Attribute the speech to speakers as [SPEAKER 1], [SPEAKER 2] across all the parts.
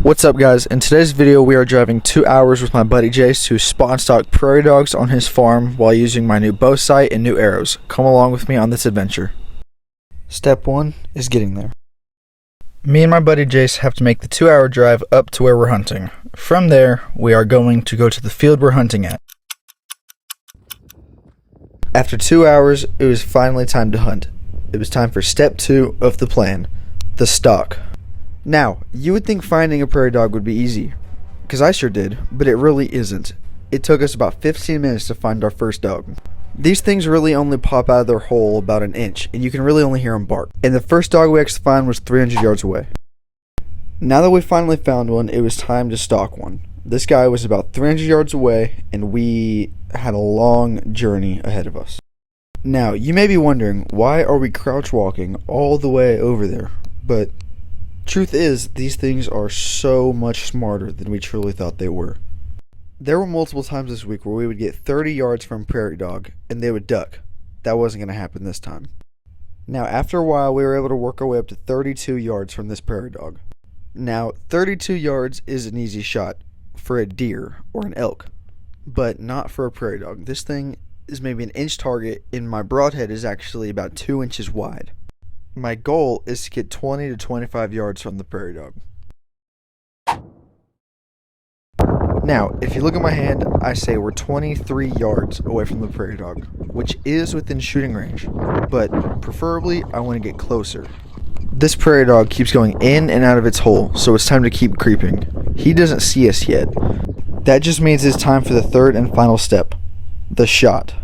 [SPEAKER 1] What's up, guys? In today's video we are driving 2 hours with my buddy Jace to spot and stock prairie dogs on his farm while using my new bow sight and new arrows. Come along with me on this adventure. Step 1 is getting there. Me and my buddy Jace have to make the 2-hour drive up to where we're hunting. From there, we are going to go to the field we're hunting at. After 2 hours, it was finally time to hunt. It was time for step 2 of the plan, the stalk. Now, you would think finding a prairie dog would be easy, because I sure did, but it really isn't. It took us about 15 minutes to find our first dog. These things really only pop out of their hole about an inch, and you can really only hear them bark. And the first dog we actually found was 300 yards away. Now that we finally found one, it was time to stalk one. This guy was about 300 yards away, and we had a long journey ahead of us. Now, you may be wondering, why are we crouch walking all the way over there? But truth is, these things are so much smarter than we truly thought they were. There were multiple times this week where we would get 30 yards from a prairie dog, and they would duck. That wasn't going to happen this time. Now, after a while, we were able to work our way up to 32 yards from this prairie dog. Now, 32 yards is an easy shot for a deer or an elk, but not for a prairie dog. This thing is maybe an inch target, and my broadhead is actually about 2 inches wide. My goal is to get 20 to 25 yards from the prairie dog. Now, if you look at my hand, I say we're 23 yards away from the prairie dog, which is within shooting range, but preferably I want to get closer. This prairie dog keeps going in and out of its hole, so it's time to keep creeping. He doesn't see us yet. That just means it's time for the third and final step, the shot.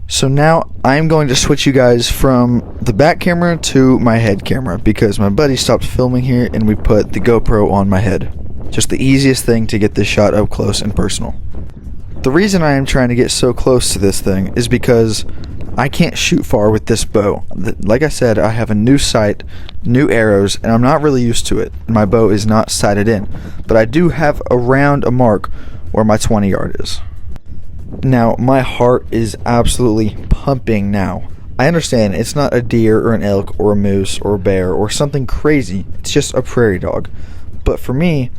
[SPEAKER 1] So now I'm going to switch you guys from the back camera to my head camera because my buddy stopped filming here and we put the GoPro on my head. Just the easiest thing to get this shot up close and personal. The reason I am trying to get so close to this thing is because I can't shoot far with this bow. Like I said, I have a new sight, new arrows, and I'm not really used to it. My bow is not sighted in, but I do have around a mark where my 20 yard is. Now, my heart is absolutely pumping now. I understand it's not a deer or an elk or a moose or a bear or something crazy. It's just a prairie dog. But for me,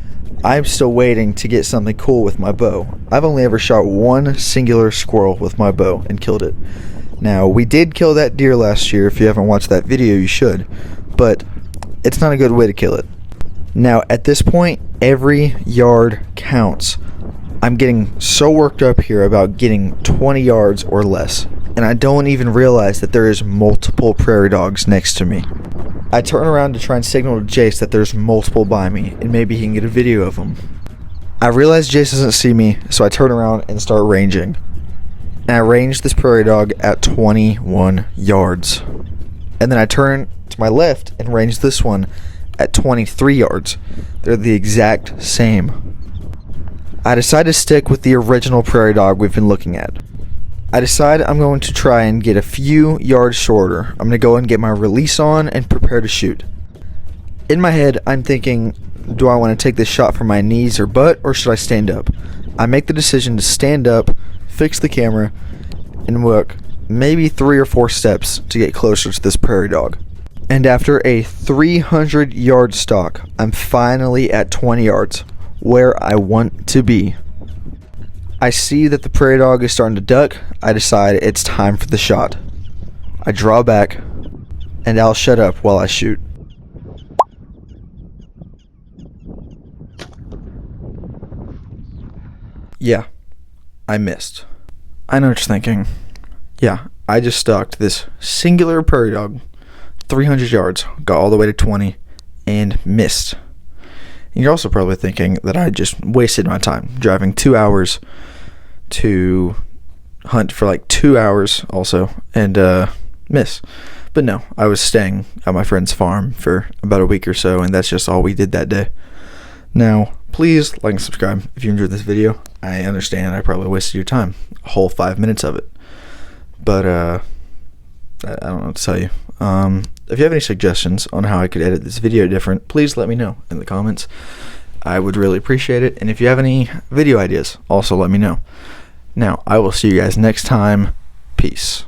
[SPEAKER 1] I'm still waiting to get something cool with my bow. I've only ever shot one singular squirrel with my bow and killed it. Now, we did kill that deer last year. If you haven't watched that video, you should. But it's not a good way to kill it. Now, at this point, every yard counts. I'm getting so worked up here about getting 20 yards or less, and I don't even realize that there is multiple prairie dogs next to me. I turn around to try and signal to Jace that there's multiple by me, and maybe he can get a video of them. I realize Jace doesn't see me, so I turn around and start ranging. And I range this prairie dog at 21 yards. And then I turn to my left and range this one at 23 yards. They're the exact same. I decide to stick with the original prairie dog we've been looking at. I decide I'm going to try and get a few yards shorter. I'm going to go and get my release on and prepare to shoot. In my head, I'm thinking, do I want to take this shot from my knees or butt, or should I stand up? I make the decision to stand up, fix the camera, and walk maybe 3 or 4 steps to get closer to this prairie dog. And after a 300 yard stalk, I'm finally at 20 yards. Where I want to be. I see that the prairie dog is starting to duck. I decide it's time for the shot. I draw back, and I'll shut up while I shoot. Yeah, I missed. I know what you're thinking. Yeah, I just stalked this singular prairie dog 300 yards, got all the way to 20, and missed. And you're also probably thinking that I just wasted my time driving 2 hours to hunt for like 2 hours also and miss. But no, I was staying at my friend's farm for about a week or so, and that's just all we did that day. Now, please like and subscribe if you enjoyed this video. I understand I probably wasted your time, a whole 5 minutes of it. But I don't know what to tell you. If you have any suggestions on how I could edit this video different, please let me know in the comments. I would really appreciate it. And if you have any video ideas, also let me know. Now, I will see you guys next time. Peace.